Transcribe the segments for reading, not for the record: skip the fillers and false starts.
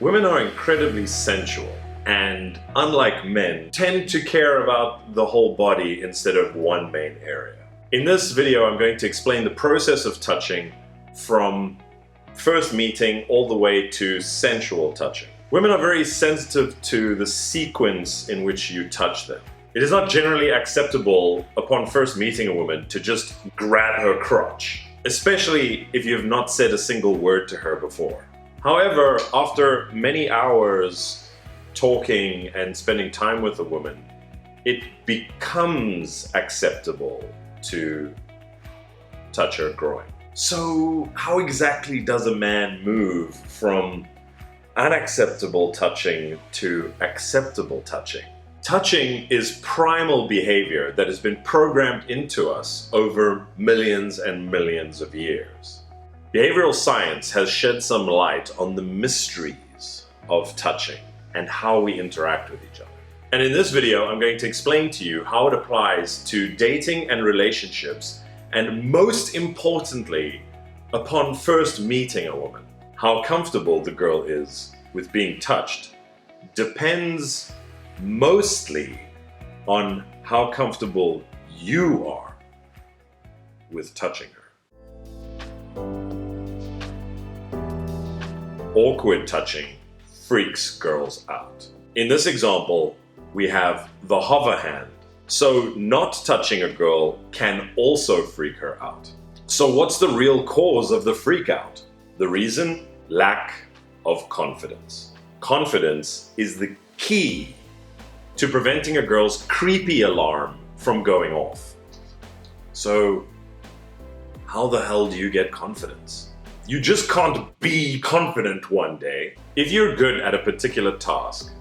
Women are incredibly sensual and, unlike men, tend to care about the whole body instead of one main area. In this video, I'm going to explain the process of touching from first meeting all the way to sensual touching. Women are very sensitive to the sequence in which you touch them. It is not generally acceptable upon first meeting a woman to just grab her crotch, especially if you have not said a single word to her before. However, after many hours talking and spending time with a woman, it becomes acceptable to touch her groin. So how exactly does a man move from unacceptable touching to acceptable touching? Touching is primal behavior that has been programmed into us over millions and millions of years. Behavioral science has shed some light on the mysteries of touching and how we interact with each other. And in this video, I'm going to explain to you how it applies to dating and relationships, and most importantly, upon first meeting a woman. How comfortable the girl is with being touched depends mostly on how comfortable you are with touching her. Awkward touching freaks girls out. In this example, we have the hover hand. So not touching a girl can also freak her out. So what's the real cause of the freak out? The reason? Lack of confidence. Confidence is the key to preventing a girl's creepy alarm from going off. So how the hell do you get confidence? You just can't be confident one day. If you're good at a particular task,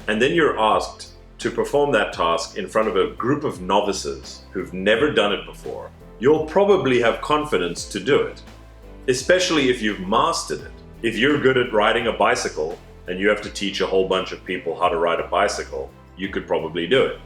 and then you're asked to perform that task in front of a group of novices who've never done it before, you'll probably have confidence to do it, especially if you've mastered it. If you're good at riding a bicycle and you have to teach a whole bunch of people how to ride a bicycle, you could probably do it.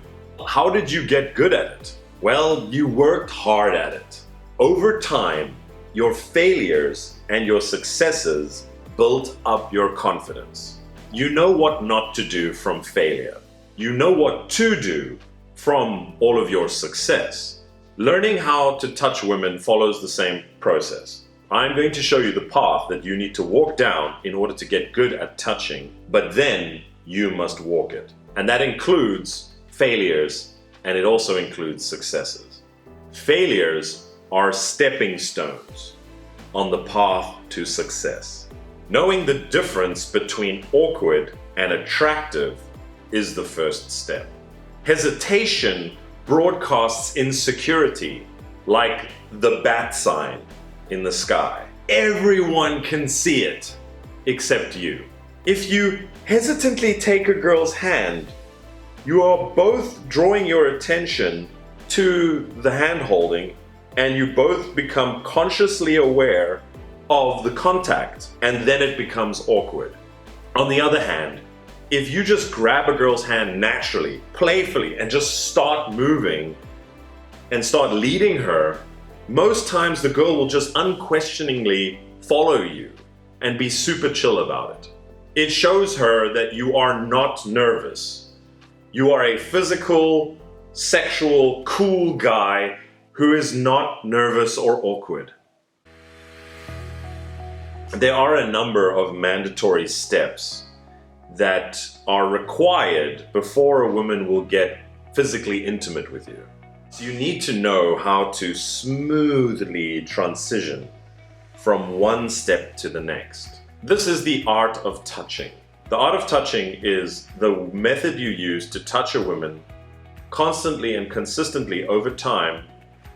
How did you get good at it? Well, you worked hard at it. Over time, your failures and your successes built up your confidence. You know what not to do from failure. You know what to do from all of your success. Learning how to touch women follows the same process. I'm going to show you the path that you need to walk down in order to get good at touching, but then you must walk it. And that includes failures, and it also includes successes. Failures are stepping stones on the path to success. Knowing the difference between awkward and attractive is the first step. Hesitation broadcasts insecurity like the bat sign in the sky. Everyone can see it except you. If you hesitantly take a girl's hand, you are both drawing your attention to the hand holding, and you both become consciously aware of the contact, and then it becomes awkward. On the other hand, if you just grab a girl's hand naturally, playfully, and just start moving and start leading her, most times the girl will just unquestioningly follow you and be super chill about it. It shows her that you are not nervous. You are a physical, sexual, cool guy who is not nervous or awkward. There are a number of mandatory steps that are required before a woman will get physically intimate with you. So you need to know how to smoothly transition from one step to the next. This is the art of touching. The art of touching is the method you use to touch a woman constantly and consistently over time,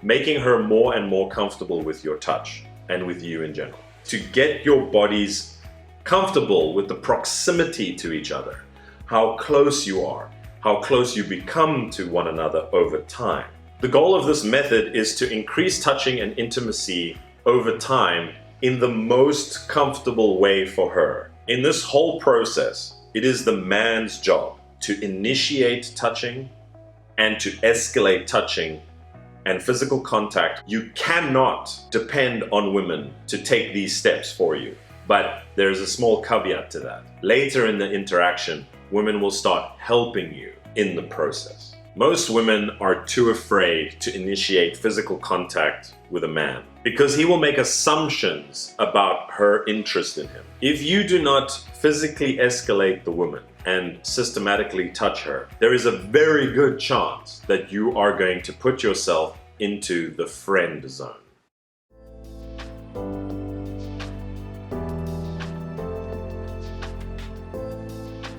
making her more and more comfortable with your touch and with you in general. To get your bodies comfortable with the proximity to each other, how close you are, how close you become to one another over time. The goal of this method is to increase touching and intimacy over time in the most comfortable way for her. In this whole process, it is the man's job to initiate touching and to escalate touching and physical contact. You cannot depend on women to take these steps for you. But there's a small caveat to that. Later in the interaction, women will start helping you in the process. Most women are too afraid to initiate physical contact with a man because he will make assumptions about her interest in him. If you do not physically escalate the woman and systematically touch her, there is a very good chance that you are going to put yourself into the friend zone.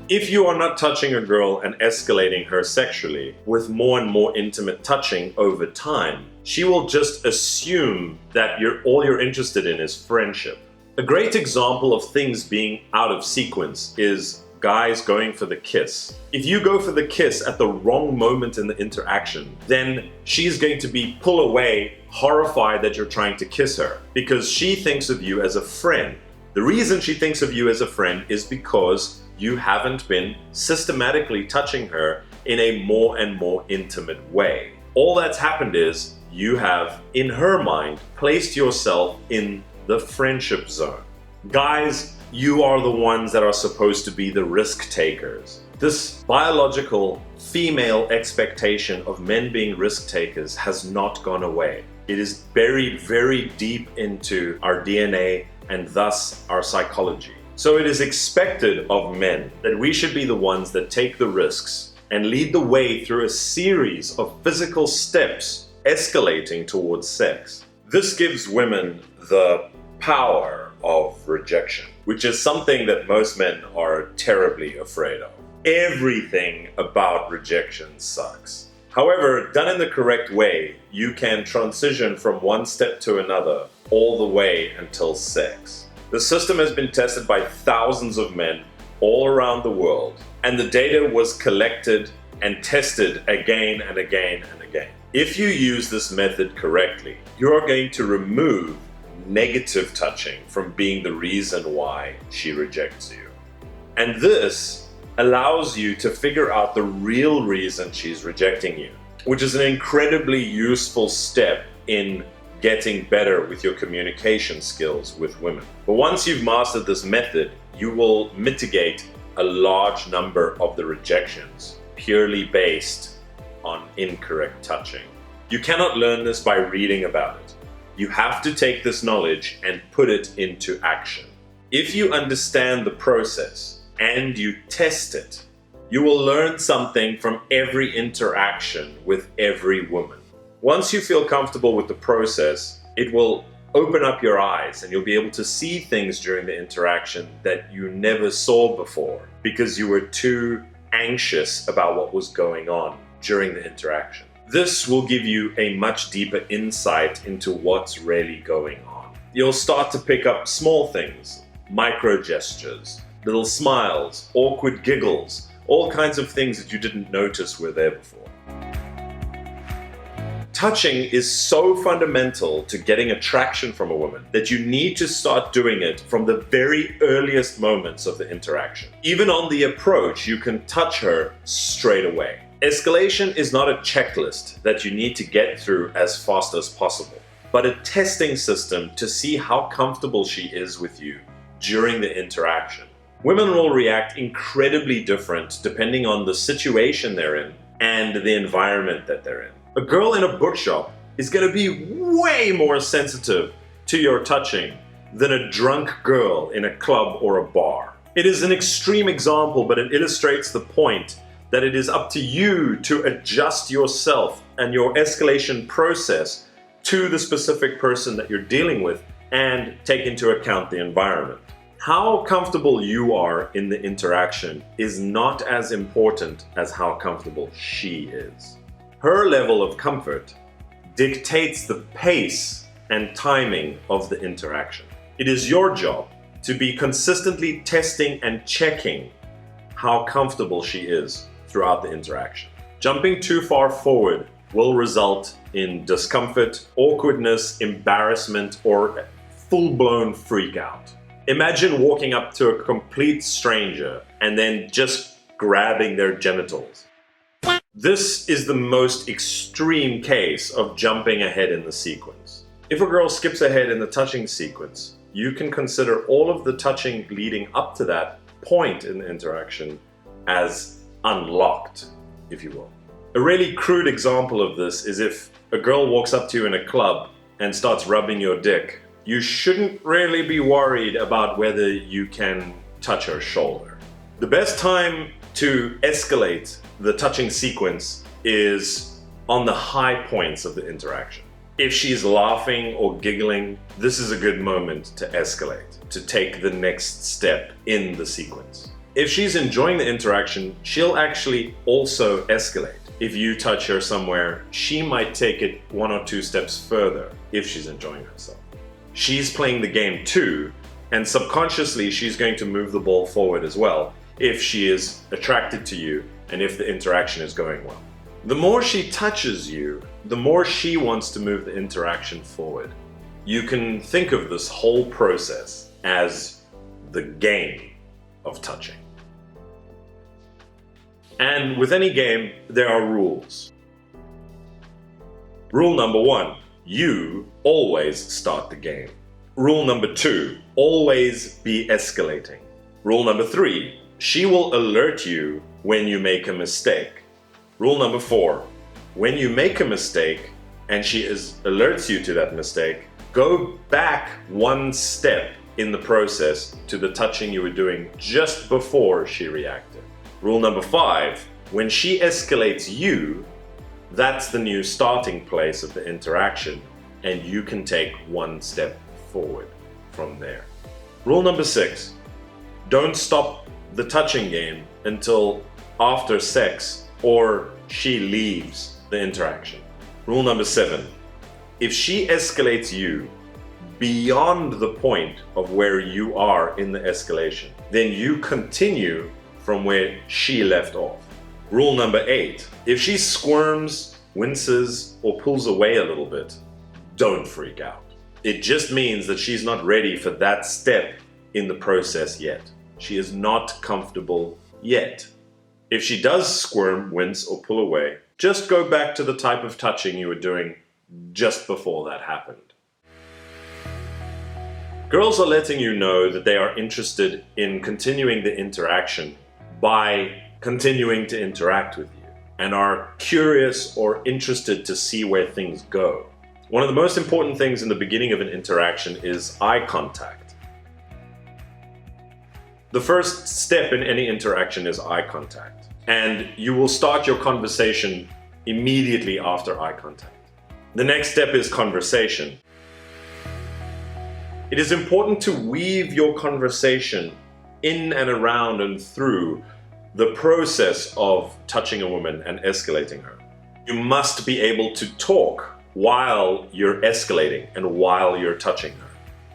If you are not touching a girl and escalating her sexually with more and more intimate touching over time, she will just assume that all you're interested in is friendship. A great example of things being out of sequence is guys going for the kiss. If you go for the kiss at the wrong moment in the interaction, then she's going to be pulled away, horrified that you're trying to kiss her, because she thinks of you as a friend. The reason she thinks of you as a friend is because you haven't been systematically touching her in a more and more intimate way. All that's happened is you have, in her mind, placed yourself in the friendship zone. Guys, you are the ones that are supposed to be the risk takers. This biological female expectation of men being risk takers has not gone away. It is buried very deep into our DNA and thus our psychology. So it is expected of men that we should be the ones that take the risks and lead the way through a series of physical steps escalating towards sex. This gives women the power of rejection, which is something that most men are terribly afraid of. Everything about rejection sucks. However, done in the correct way, you can transition from one step to another all the way until sex. The system has been tested by thousands of men all around the world, and the data was collected and tested again and again and again. If you use this method correctly, you are going to remove negative touching from being the reason why she rejects you. And this allows you to figure out the real reason she's rejecting you, which is an incredibly useful step in getting better with your communication skills with women. But once you've mastered this method, you will mitigate a large number of the rejections purely based on incorrect touching. You cannot learn this by reading about it. You have to take this knowledge and put it into action. If you understand the process and you test it, you will learn something from every interaction with every woman. Once you feel comfortable with the process, it will open up your eyes and you'll be able to see things during the interaction that you never saw before because you were too anxious about what was going on during the interaction. This will give you a much deeper insight into what's really going on. You'll start to pick up small things, micro gestures, little smiles, awkward giggles, all kinds of things that you didn't notice were there before. Touching is so fundamental to getting attraction from a woman that you need to start doing it from the very earliest moments of the interaction. Even on the approach, you can touch her straight away. Escalation is not a checklist that you need to get through as fast as possible, but a testing system to see how comfortable she is with you during the interaction. Women will react incredibly different depending on the situation they're in and the environment that they're in. A girl in a bookshop is going to be way more sensitive to your touching than a drunk girl in a club or a bar. It is an extreme example, but it illustrates the point that it is up to you to adjust yourself and your escalation process to the specific person that you're dealing with and take into account the environment. How comfortable you are in the interaction is not as important as how comfortable she is. Her level of comfort dictates the pace and timing of the interaction. It is your job to be consistently testing and checking how comfortable she is throughout the interaction. Jumping too far forward will result in discomfort, awkwardness, embarrassment, or full-blown freak out. Imagine walking up to a complete stranger and then just grabbing their genitals. This is the most extreme case of jumping ahead in the sequence. If a girl skips ahead in the touching sequence, you can consider all of the touching leading up to that point in the interaction as unlocked, if you will. A really crude example of this is if a girl walks up to you in a club and starts rubbing your dick. You shouldn't really be worried about whether you can touch her shoulder. The best time to escalate the touching sequence is on the high points of the interaction. If she's laughing or giggling, this is a good moment to escalate, to take the next step in the sequence. If she's enjoying the interaction, she'll actually also escalate. If you touch her somewhere, she might take it 1 or 2 steps further if she's enjoying herself. She's playing the game too, and subconsciously she's going to move the ball forward as well if she is attracted to you and if the interaction is going well. The more she touches you, the more she wants to move the interaction forward. You can think of this whole process as the game of touching. And with any game, there are rules. Rule number 1, you always start the game. Rule number 2, always be escalating. Rule number 3, she will alert you when you make a mistake. Rule number 4, when you make a mistake and she alerts you to that mistake, go back 1 step in the process to the touching you were doing just before she reacted. Rule number 5, when she escalates you, that's the new starting place of the interaction, and you can take 1 step forward from there. Rule number 6, don't stop the touching game until after sex or she leaves the interaction. Rule number 7, if she escalates you beyond the point of where you are in the escalation, then you continue from where she left off. Rule number 8, if she squirms, winces, or pulls away a little bit, don't freak out. It just means that she's not ready for that step in the process yet. She is not comfortable yet. If she does squirm, wince, or pull away, just go back to the type of touching you were doing just before that happened. Girls are letting you know that they are interested in continuing the interaction by continuing to interact with you and are curious or interested to see where things go. One of the most important things in the beginning of an interaction is eye contact. The first step in any interaction is eye contact, and you will start your conversation immediately after eye contact. The next step is conversation. It is important to weave your conversation in and around and through the process of touching a woman and escalating her. You must be able to talk while you're escalating and while you're touching her.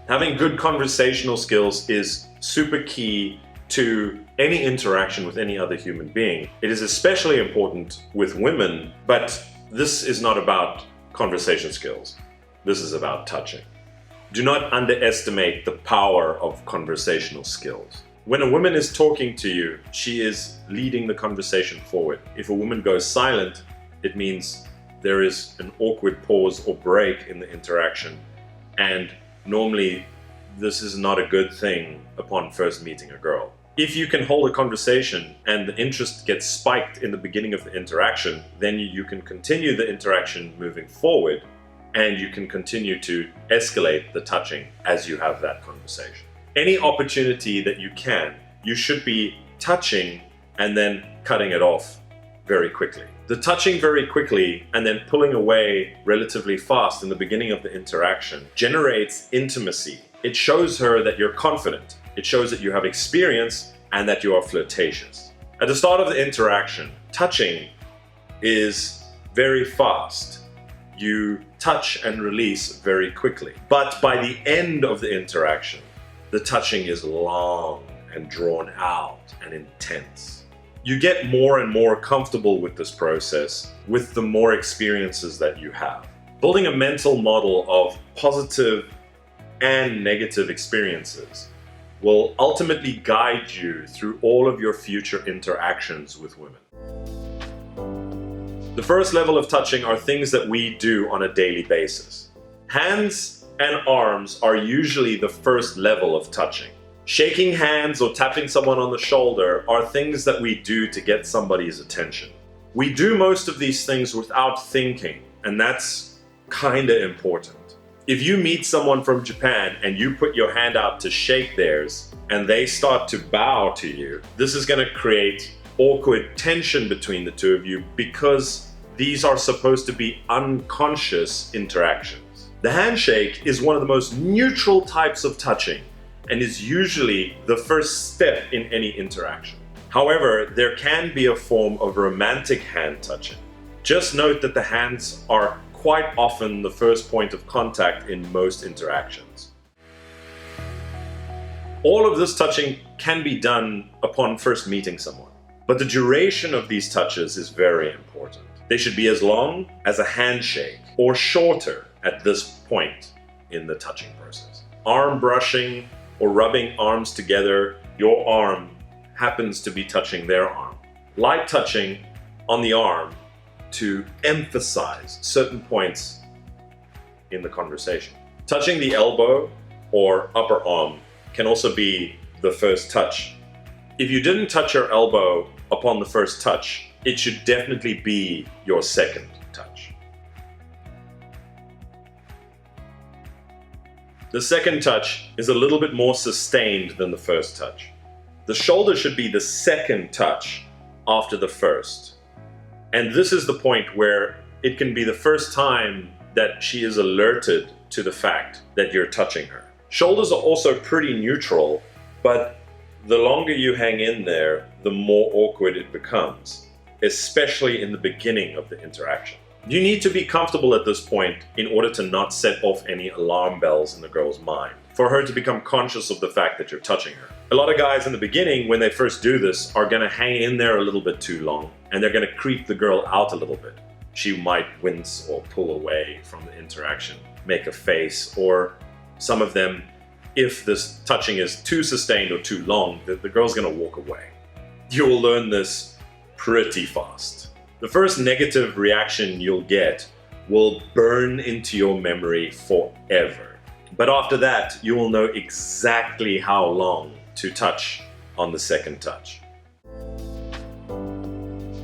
Having good conversational skills is super key to any interaction with any other human being. It is especially important with women, but this is not about conversation skills. This is about touching. Do not underestimate the power of conversational skills. When a woman is talking to you, she is leading the conversation forward. If a woman goes silent, it means there is an awkward pause or break in the interaction. And normally, this is not a good thing upon first meeting a girl. If you can hold a conversation and the interest gets spiked in the beginning of the interaction, then you can continue the interaction moving forward, and you can continue to escalate the touching as you have that conversation. Any opportunity that you can, you should be touching and then cutting it off very quickly. The touching very quickly and then pulling away relatively fast in the beginning of the interaction generates intimacy. It shows her that you're confident. It shows that you have experience and that you are flirtatious. At the start of the interaction, touching is very fast. You touch and release very quickly. But by the end of the interaction, the touching is long and drawn out and intense. You get more and more comfortable with this process with the more experiences that you have. Building a mental model of positive and negative experiences will ultimately guide you through all of your future interactions with women. The first level of touching are things that we do on a daily basis. Hands and arms are usually the first level of touching. Shaking hands or tapping someone on the shoulder are things that we do to get somebody's attention. We do most of these things without thinking, and that's kinda important. If you meet someone from Japan and you put your hand out to shake theirs and they start to bow to you, this is gonna create awkward tension between the two of you because these are supposed to be unconscious interactions. The handshake is one of the most neutral types of touching and is usually the first step in any interaction. However, there can be a form of romantic hand touching. Just note that the hands are quite often the first point of contact in most interactions. All of this touching can be done upon first meeting someone, but the duration of these touches is very important. They should be as long as a handshake or shorter at this point in the touching process. Arm brushing or rubbing arms together, your arm happens to be touching their arm. Light touching on the arm to emphasize certain points in the conversation. Touching the elbow or upper arm can also be the first touch. If you didn't touch your elbow upon the first touch, it should definitely be your second touch. The second touch is a little bit more sustained than the first touch. The shoulder should be the second touch after the first. And this is the point where it can be the first time that she is alerted to the fact that you're touching her. Shoulders are also pretty neutral, but the longer you hang in there, the more awkward it becomes, especially in the beginning of the interaction. You need to be comfortable at this point in order to not set off any alarm bells in the girl's mind, for her to become conscious of the fact that you're touching her. A lot of guys in the beginning, when they first do this, are gonna hang in there a little bit too long, and they're gonna creep the girl out a little bit. She might wince or pull away from the interaction, make a face, or some of them, if this touching is too sustained or too long, the girl's gonna walk away. You will learn this pretty fast. The first negative reaction you'll get will burn into your memory forever. But after that, you will know exactly how long to touch on the second touch.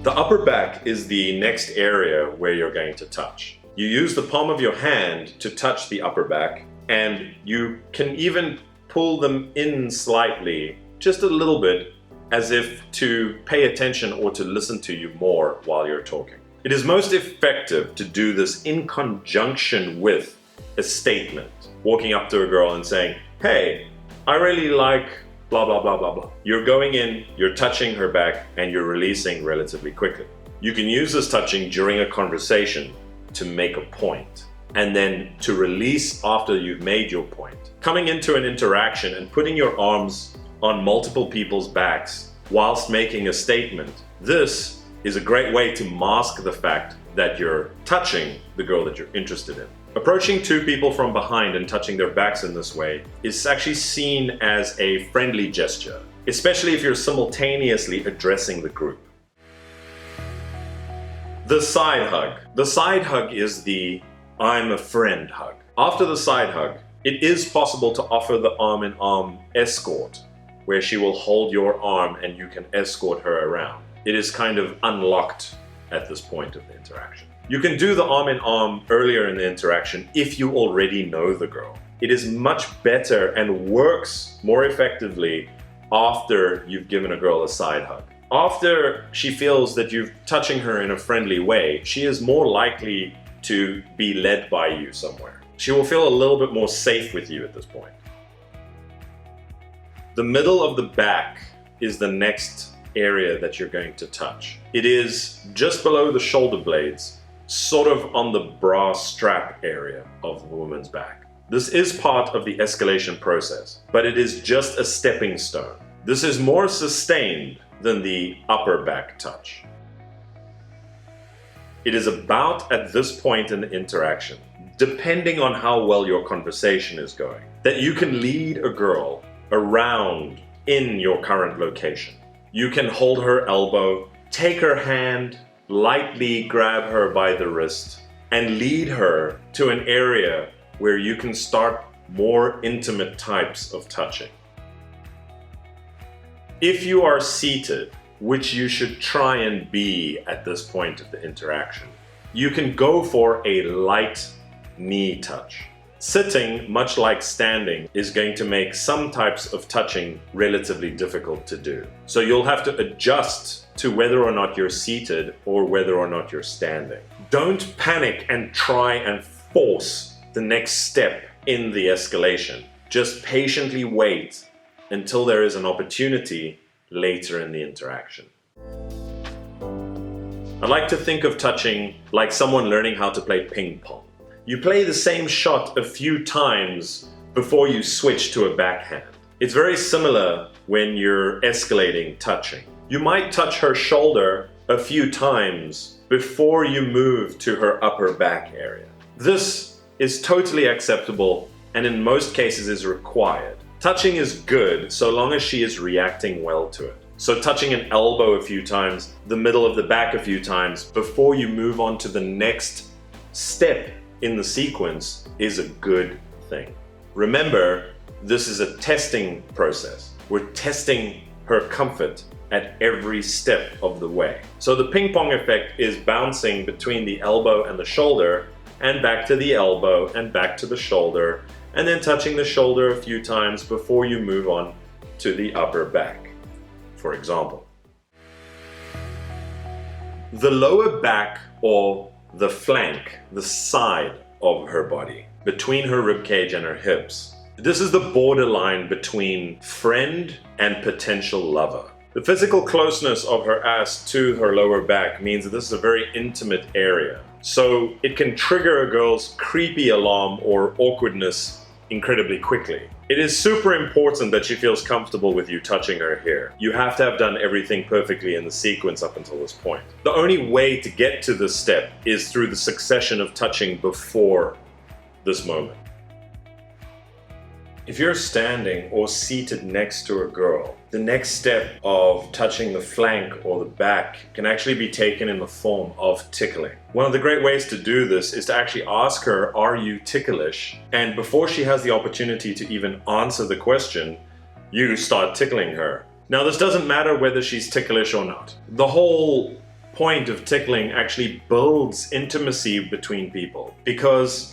The upper back is the next area where you're going to touch. You use the palm of your hand to touch the upper back, and you can even pull them in slightly, just a little bit, as if to pay attention or to listen to you more while you're talking. It is most effective to do this in conjunction with a statement. Walking up to a girl and saying, "Hey, I really like blah, blah, blah, blah, blah." You're going in, you're touching her back, and you're releasing relatively quickly. You can use this touching during a conversation to make a point, and then to release after you've made your point. Coming into an interaction and putting your arms on multiple people's backs whilst making a statement, this is a great way to mask the fact that you're touching the girl that you're interested in. Approaching two people from behind and touching their backs in this way is actually seen as a friendly gesture, especially if you're simultaneously addressing the group. The side hug. The side hug is the "I'm a friend" hug. After the side hug, it is possible to offer the arm-in-arm escort, where she will hold your arm and you can escort her around. It is kind of unlocked at this point of the interaction. You can do the arm-in-arm earlier in the interaction if you already know the girl. It is much better and works more effectively after you've given a girl a side hug. After she feels that you're touching her in a friendly way, she is more likely to be led by you somewhere. She will feel a little bit more safe with you at this point. The middle of the back is the next area that you're going to touch. It is just below the shoulder blades, sort of on the bra strap area of the woman's back. This is part of the escalation process, but it is just a stepping stone. This is more sustained than the upper back touch. It is about at this point in the interaction, depending on how well your conversation is going, that you can lead a girl around in your current location. You can hold her elbow, take her hand, lightly grab her by the wrist, and lead her to an area where you can start more intimate types of touching. If you are seated, which you should try and be at this point of the interaction, you can go for a light knee touch. Sitting, much like standing, is going to make some types of touching relatively difficult to do. So you'll have to adjust to whether or not you're seated or whether or not you're standing. Don't panic and try and force the next step in the escalation. Just patiently wait until there is an opportunity later in the interaction. I like to think of touching like someone learning how to play ping pong. You play the same shot a few times before you switch to a backhand. It's very similar when you're escalating touching. You might touch her shoulder a few times before you move to her upper back area. This is totally acceptable and in most cases is required. Touching is good so long as she is reacting well to it. So touching an elbow a few times, the middle of the back a few times before you move on to the next step in the sequence is a good thing. Remember, this is a testing process. We're testing her comfort at every step of the way. So the ping pong effect is bouncing between the elbow and the shoulder and back to the elbow and back to the shoulder and then touching the shoulder a few times before you move on to the upper back, for example. The lower back or the flank, the side of her body, between her ribcage and her hips. This is the borderline between friend and potential lover. The physical closeness of her ass to her lower back means that this is a very intimate area. So it can trigger a girl's creepy alarm or awkwardness incredibly quickly. It is super important that she feels comfortable with you touching her here. You have to have done everything perfectly in the sequence up until this point. The only way to get to this step is through the succession of touching before this moment. If you're standing or seated next to a girl, the next step of touching the flank or the back can actually be taken in the form of tickling. One of the great ways to do this is to actually ask her, are you ticklish? And before she has the opportunity to even answer the question, you start tickling her. Now this doesn't matter whether she's ticklish or not. The whole point of tickling actually builds intimacy between people because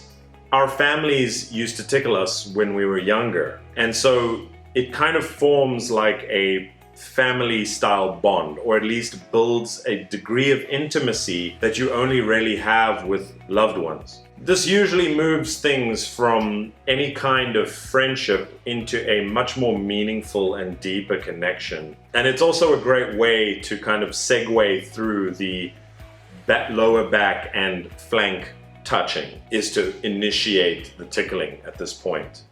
our families used to tickle us when we were younger. And so it kind of forms like a family style bond, or at least builds a degree of intimacy that you only really have with loved ones. This usually moves things from any kind of friendship into a much more meaningful and deeper connection. And it's also a great way to kind of segue through the lower back and flank touching, is to initiate the tickling at this point.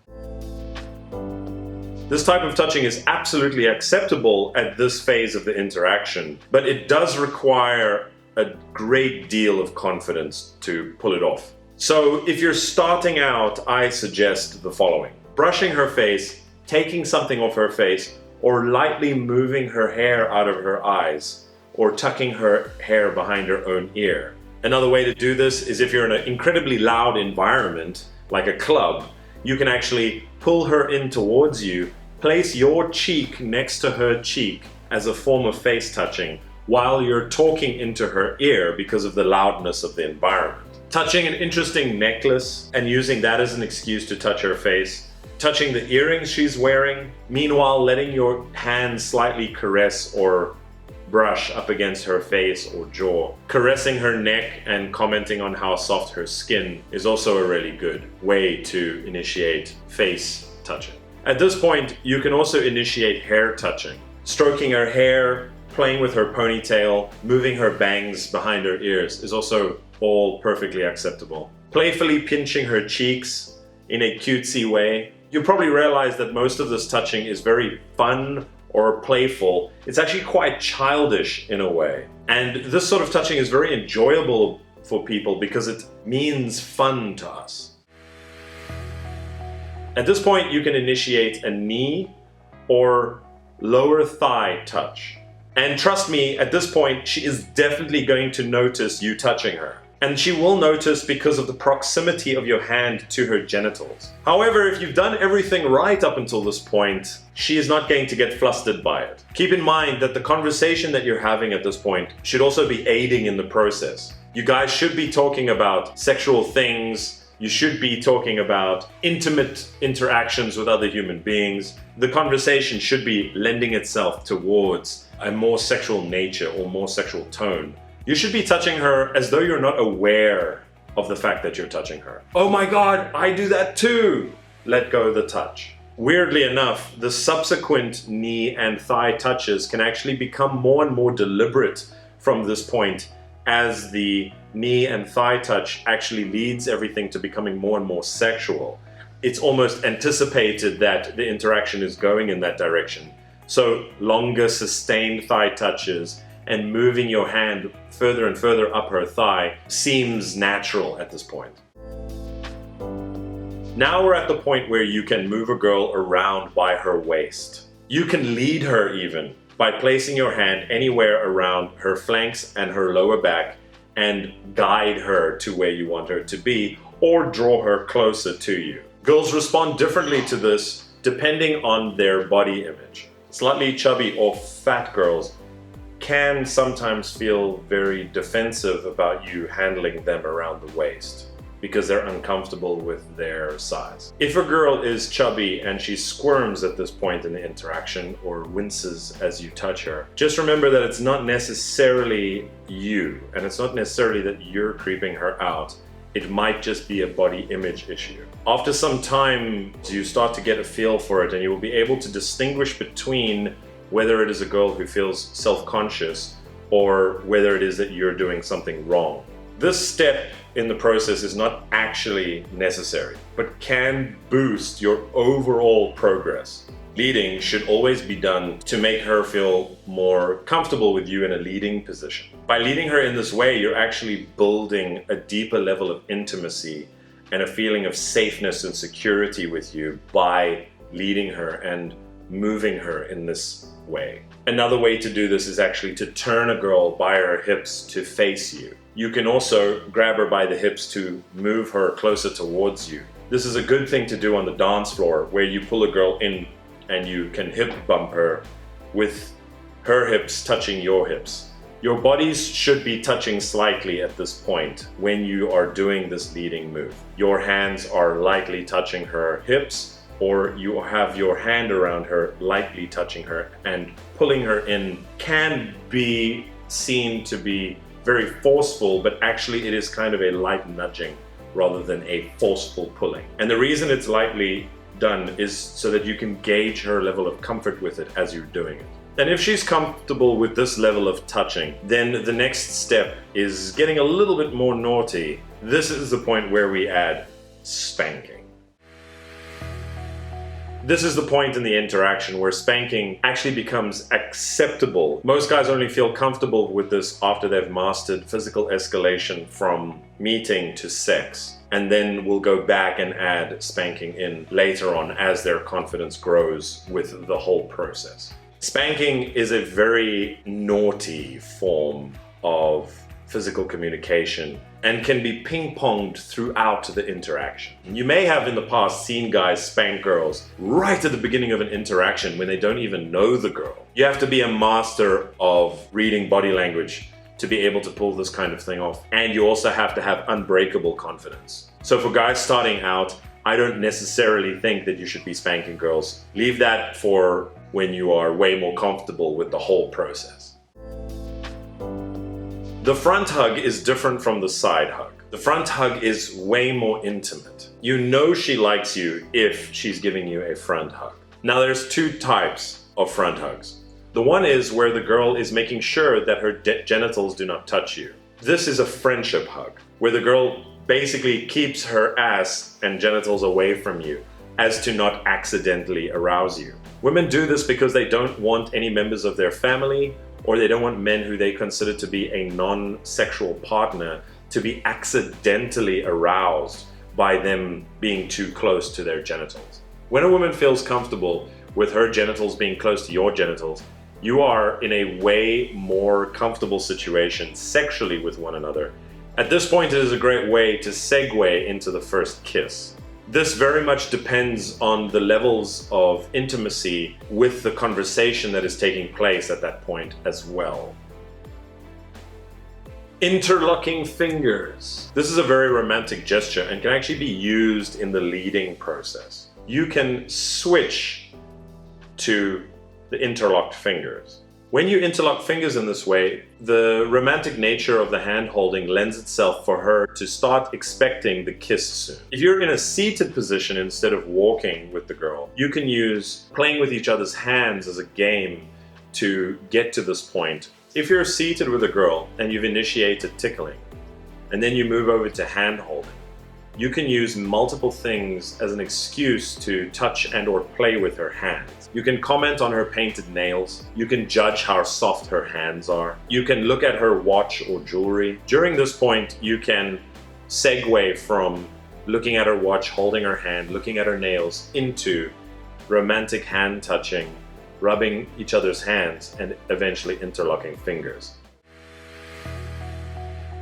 This type of touching is absolutely acceptable at this phase of the interaction, but it does require a great deal of confidence to pull it off. So if you're starting out, I suggest the following: brushing her face, taking something off her face, or lightly moving her hair out of her eyes, or tucking her hair behind her own ear. Another way to do this is if you're in an incredibly loud environment, like a club, you can actually pull her in towards you, place your cheek next to her cheek as a form of face touching while you're talking into her ear because of the loudness of the environment. Touching an interesting necklace and using that as an excuse to touch her face. Touching the earrings she's wearing, meanwhile letting your hand slightly caress or brush up against her face or jaw. Caressing her neck and commenting on how soft her skin is also a really good way to initiate face touching. At this point, you can also initiate hair touching. Stroking her hair, playing with her ponytail, moving her bangs behind her ears is also all perfectly acceptable. Playfully pinching her cheeks in a cutesy way. You'll probably realize that most of this touching is very fun or playful. It's actually quite childish in a way. And this sort of touching is very enjoyable for people because it means fun to us. At this point, you can initiate a knee or lower thigh touch. And trust me, at this point, she is definitely going to notice you touching her. and she will notice because of the proximity of your hand to her genitals. However, if you've done everything right up until this point, she is not going to get flustered by it. Keep in mind that the conversation that you're having at this point should also be aiding in the process. You guys should be talking about sexual things. You should be talking about intimate interactions with other human beings. The conversation should be lending itself towards a more sexual nature or more sexual tone. You should be touching her as though you're not aware of the fact that you're touching her. Oh my God, I do that too! Let go of the touch. Weirdly enough, the subsequent knee and thigh touches can actually become more and more deliberate from this point, as the knee and thigh touch actually leads everything to becoming more and more sexual. It's almost anticipated that the interaction is going in that direction. So longer sustained thigh touches and moving your hand further and further up her thigh seems natural at this point. Now we're at the point where you can move a girl around by her waist. You can lead her even by placing your hand anywhere around her flanks and her lower back and guide her to where you want her to be, or draw her closer to you. Girls respond differently to this depending on their body image. Slightly chubby or fat girls can sometimes feel very defensive about you handling them around the waist because they're uncomfortable with their size. If a girl is chubby and she squirms at this point in the interaction or winces as you touch her, just remember that it's not necessarily you, and it's not necessarily that you're creeping her out. It might just be a body image issue. After some time, you start to get a feel for it, and you will be able to distinguish between whether it is a girl who feels self-conscious or whether it is that you're doing something wrong. This step in the process is not actually necessary, but can boost your overall progress. Leading should always be done to make her feel more comfortable with you in a leading position. By leading her in this way, you're actually building a deeper level of intimacy and a feeling of safeness and security with you by leading her and moving her in this way. Another way to do this is actually to turn a girl by her hips to face you. You can also grab her by the hips to move her closer towards you. This is a good thing to do on the dance floor, where you pull a girl in and you can hip bump her with her hips touching your hips. Your bodies should be touching slightly at this point when you are doing this leading move. Your hands are lightly touching her hips, or you have your hand around her, lightly touching her, and pulling her in can be seen to be very forceful, but actually it is kind of a light nudging rather than a forceful pulling. And the reason it's lightly done is so that you can gauge her level of comfort with it as you're doing it. And if she's comfortable with this level of touching, then the next step is getting a little bit more naughty. This is the point where we add spanking. This is the point in the interaction where spanking actually becomes acceptable. Most guys only feel comfortable with this after they've mastered physical escalation from meeting to sex, and then we'll go back and add spanking in later on as their confidence grows with the whole process. Spanking is a very naughty form of physical communication and can be ping-ponged throughout the interaction. You may have in the past seen guys spank girls right at the beginning of an interaction when they don't even know the girl. You have to be a master of reading body language to be able to pull this kind of thing off, and you also have to have unbreakable confidence. So for guys starting out, I don't necessarily think that you should be spanking girls. Leave that for when you are way more comfortable with the whole process. The front hug is different from the side hug. The front hug is way more intimate. You know she likes you if she's giving you a front hug. Now there's two types of front hugs. The one is where the girl is making sure that her genitals do not touch you. This is a friendship hug, where the girl basically keeps her ass and genitals away from you as to not accidentally arouse you. Women do this because they don't want any members of their family, or they don't want men who they consider to be a non-sexual partner to be accidentally aroused by them being too close to their genitals. When a woman feels comfortable with her genitals being close to your genitals, you are in a way more comfortable situation sexually with one another, At this point, it is a great way to segue into the first kiss. This very much depends on the levels of intimacy with the conversation that is taking place at that point as well. Interlocking fingers. This is a very romantic gesture and can actually be used in the leading process. You can switch to the interlocked fingers. When you interlock fingers in this way, the romantic nature of the hand holding lends itself for her to start expecting the kiss soon. If you're in a seated position instead of walking with the girl, you can use playing with each other's hands as a game to get to this point. If you're seated with a girl and you've initiated tickling, and then you move over to hand holding, you can use multiple things as an excuse to touch and or play with her hands. You can comment on her painted nails. You can judge how soft her hands are. You can look at her watch or jewelry. During this point, you can segue from looking at her watch, holding her hand, looking at her nails, into romantic hand touching, rubbing each other's hands, and eventually interlocking fingers.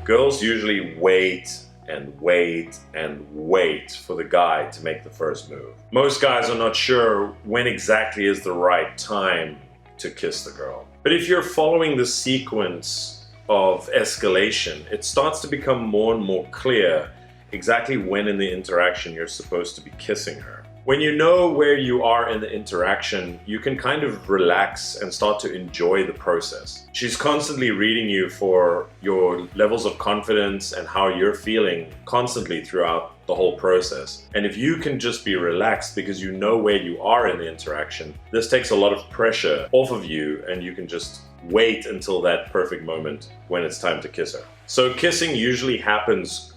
Girls usually wait and wait and wait for the guy to make the first move. Most guys are not sure when exactly is the right time to kiss the girl. But if you're following the sequence of escalation, it starts to become more and more clear exactly when in the interaction you're supposed to be kissing her. When you know where you are in the interaction, you can kind of relax and start to enjoy the process. She's constantly reading you for your levels of confidence and how you're feeling constantly throughout the whole process. And if you can just be relaxed because you know where you are in the interaction, this takes a lot of pressure off of you and you can just wait until that perfect moment when it's time to kiss her. So kissing usually happens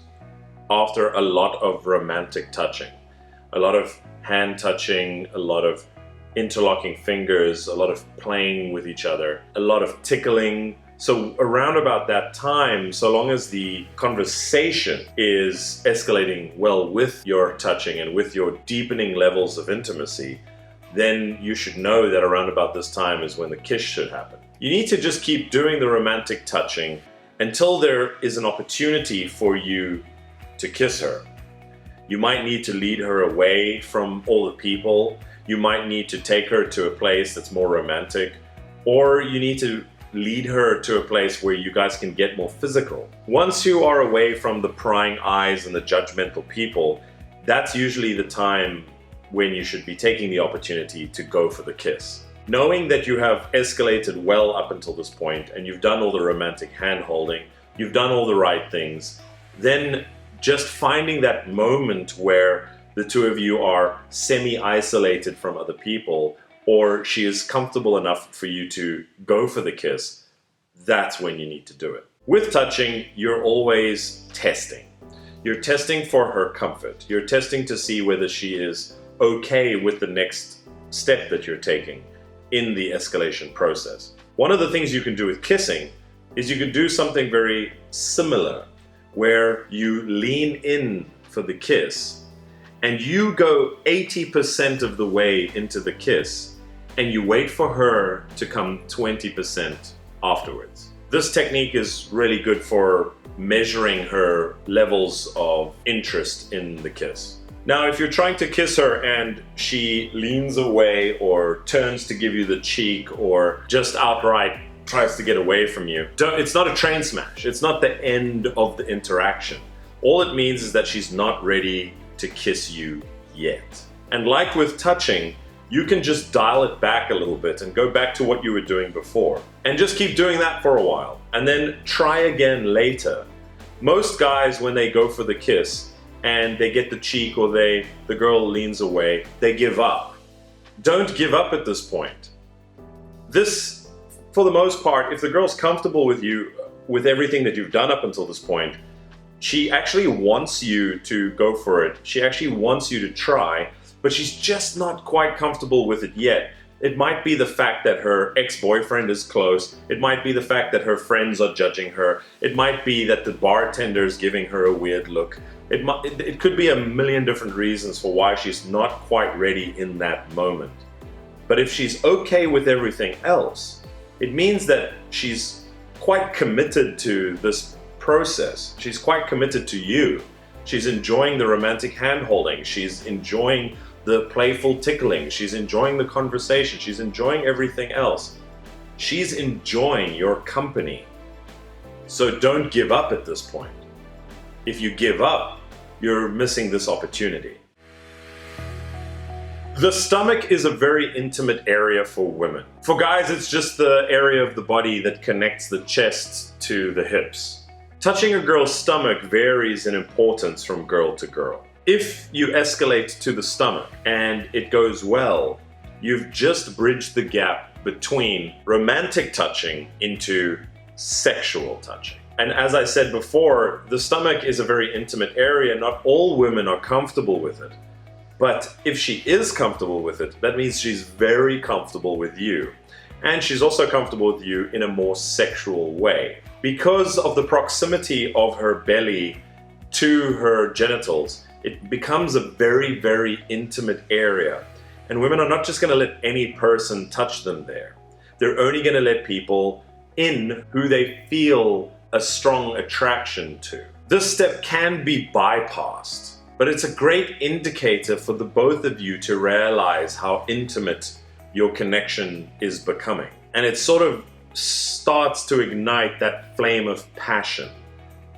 after a lot of romantic touching. A lot of hand touching, a lot of interlocking fingers, a lot of playing with each other, a lot of tickling. So around about that time, so long as the conversation is escalating well with your touching and with your deepening levels of intimacy, then you should know that around about this time is when the kiss should happen. You need to just keep doing the romantic touching until there is an opportunity for you to kiss her. You might need to lead her away from all the people. You might need to take her to a place that's more romantic, or you need to lead her to a place where you guys can get more physical. Once you are away from the prying eyes and the judgmental people, that's usually the time when you should be taking the opportunity to go for the kiss. Knowing that you have escalated well up until this point and you've done all the romantic hand holding, you've done all the right things, then just finding that moment where the two of you are semi-isolated from other people, or she is comfortable enough for you to go for the kiss, that's when you need to do it. With touching, you're always testing. You're testing for her comfort. You're testing to see whether she is okay with the next step that you're taking in the escalation process. One of the things you can do with kissing is you can do something very similar, where you lean in for the kiss and you go 80% of the way into the kiss and you wait for her to come 20% afterwards. This technique is really good for measuring her levels of interest in the kiss. Now, if you're trying to kiss her and she leans away or turns to give you the cheek or just outright tries to get away from you, it's not a train smash. It's not the end of the interaction. All it means is that she's not ready to kiss you yet. And like with touching, you can just dial it back a little bit and go back to what you were doing before. And just keep doing that for a while. And then try again later. Most guys, when they go for the kiss and they get the cheek or the girl leans away, they give up. Don't give up at this point. For the most part, if the girl's comfortable with you, with everything that you've done up until this point, she actually wants you to go for it. She actually wants you to try, but she's just not quite comfortable with it yet. It might be the fact that her ex-boyfriend is close. It might be the fact that her friends are judging her. It might be that the bartender is giving her a weird look. It could be a million different reasons for why she's not quite ready in that moment. But if she's okay with everything else, it means that she's quite committed to this process. She's quite committed to you. She's enjoying the romantic hand-holding. She's enjoying the playful tickling. She's enjoying the conversation. She's enjoying everything else. She's enjoying your company. So don't give up at this point. If you give up, you're missing this opportunity. The stomach is a very intimate area for women. For guys, it's just the area of the body that connects the chest to the hips. Touching a girl's stomach varies in importance from girl to girl. If you escalate to the stomach and it goes well, you've just bridged the gap between romantic touching into sexual touching. And as I said before, the stomach is a very intimate area. Not all women are comfortable with it. But if she is comfortable with it, that means she's very comfortable with you. And she's also comfortable with you in a more sexual way. Because of the proximity of her belly to her genitals, it becomes a very, very intimate area. And women are not just going to let any person touch them there. They're only going to let people in who they feel a strong attraction to. This step can be bypassed, but it's a great indicator for the both of you to realize how intimate your connection is becoming. And it sort of starts to ignite that flame of passion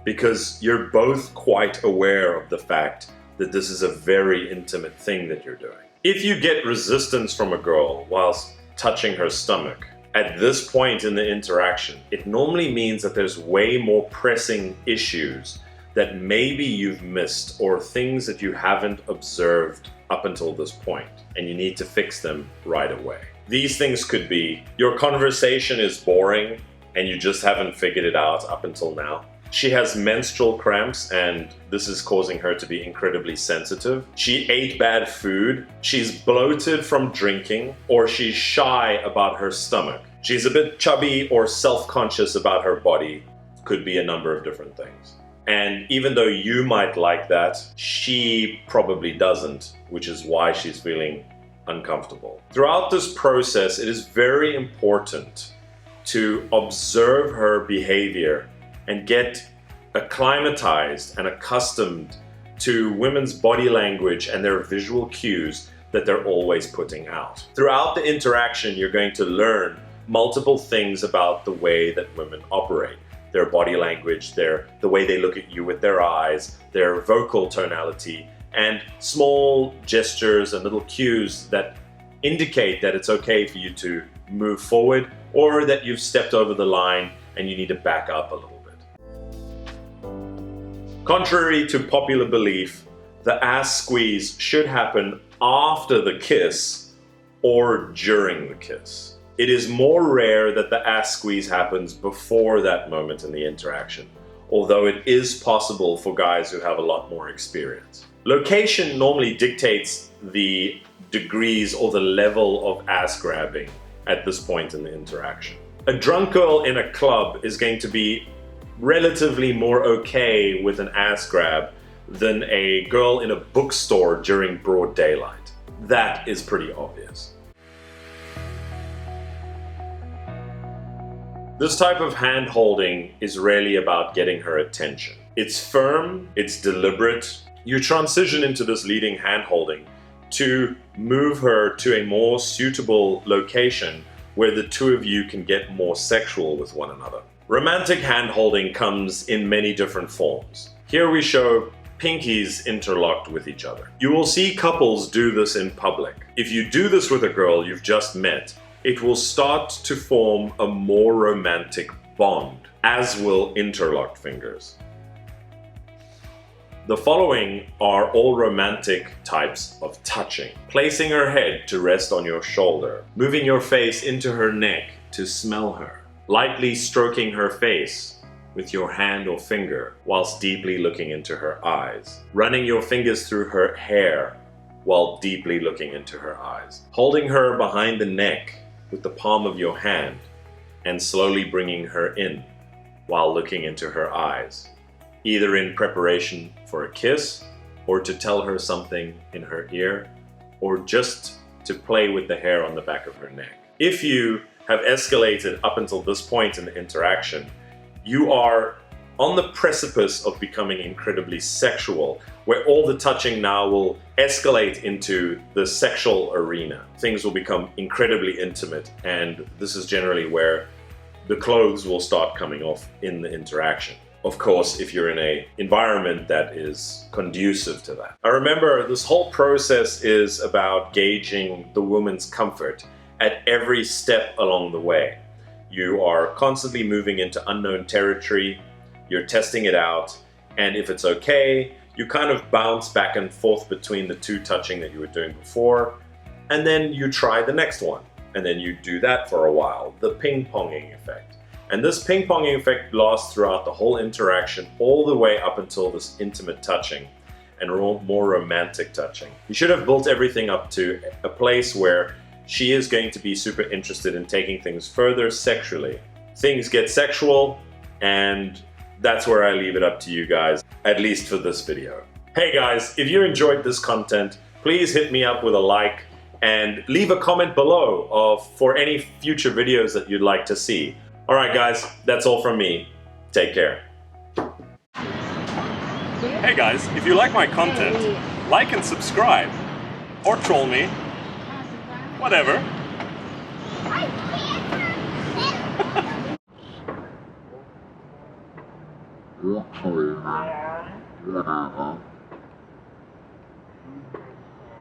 because you're both quite aware of the fact that this is a very intimate thing that you're doing. If you get resistance from a girl whilst touching her stomach, at this point in the interaction, it normally means that there's way more pressing issues that maybe you've missed or things that you haven't observed up until this point, and you need to fix them right away. These things could be your conversation is boring and you just haven't figured it out up until now. She has menstrual cramps and this is causing her to be incredibly sensitive. She ate bad food. She's bloated from drinking, or she's shy about her stomach. She's a bit chubby or self-conscious about her body. Could be a number of different things. And even though you might like that, she probably doesn't, which is why she's feeling uncomfortable. Throughout this process, it is very important to observe her behavior and get acclimatized and accustomed to women's body language and their visual cues that they're always putting out. Throughout the interaction, you're going to learn multiple things about the way that women operate. Their body language, the way they look at you with their eyes, their vocal tonality, and small gestures and little cues that indicate that it's okay for you to move forward or that you've stepped over the line and you need to back up a little bit. Contrary to popular belief, the ass squeeze should happen after the kiss or during the kiss. It is more rare that the ass squeeze happens before that moment in the interaction, although it is possible for guys who have a lot more experience. Location normally dictates the degrees or the level of ass grabbing at this point in the interaction. A drunk girl in a club is going to be relatively more okay with an ass grab than a girl in a bookstore during broad daylight. That is pretty obvious. This type of hand holding is really about getting her attention. It's firm, it's deliberate. You transition into this leading hand holding to move her to a more suitable location where the two of you can get more sexual with one another. Romantic hand holding comes in many different forms. Here we show pinkies interlocked with each other. You will see couples do this in public. If you do this with a girl you've just met, it will start to form a more romantic bond, as will interlocked fingers. The following are all romantic types of touching. Placing her head to rest on your shoulder, moving your face into her neck to smell her, lightly stroking her face with your hand or finger whilst deeply looking into her eyes, running your fingers through her hair while deeply looking into her eyes, holding her behind the neck with the palm of your hand and slowly bringing her in while looking into her eyes, either in preparation for a kiss or to tell her something in her ear or just to play with the hair on the back of her neck. If you have escalated up until this point in the interaction, you are on the precipice of becoming incredibly sexual, where all the touching now will escalate into the sexual arena. Things will become incredibly intimate, and this is generally where the clothes will start coming off in the interaction. Of course, if you're in an environment that is conducive to that. I remember this whole process is about gauging the woman's comfort at every step along the way. You are constantly moving into unknown territory, you're testing it out, and if it's okay, you kind of bounce back and forth between the two touching that you were doing before, and then you try the next one, and then you do that for a while, the ping-ponging effect. And this ping-ponging effect lasts throughout the whole interaction, all the way up until this intimate touching and more romantic touching. You should have built everything up to a place where she is going to be super interested in taking things further sexually. Things get sexual, and that's where I leave it up to you guys, at least for this video. Hey guys, if you enjoyed this content, please hit me up with a like and leave a comment below for any future videos that you'd like to see. Alright guys, that's all from me. Take care. Hey guys, if you like my content, like and subscribe. Or troll me. Whatever. Whatever.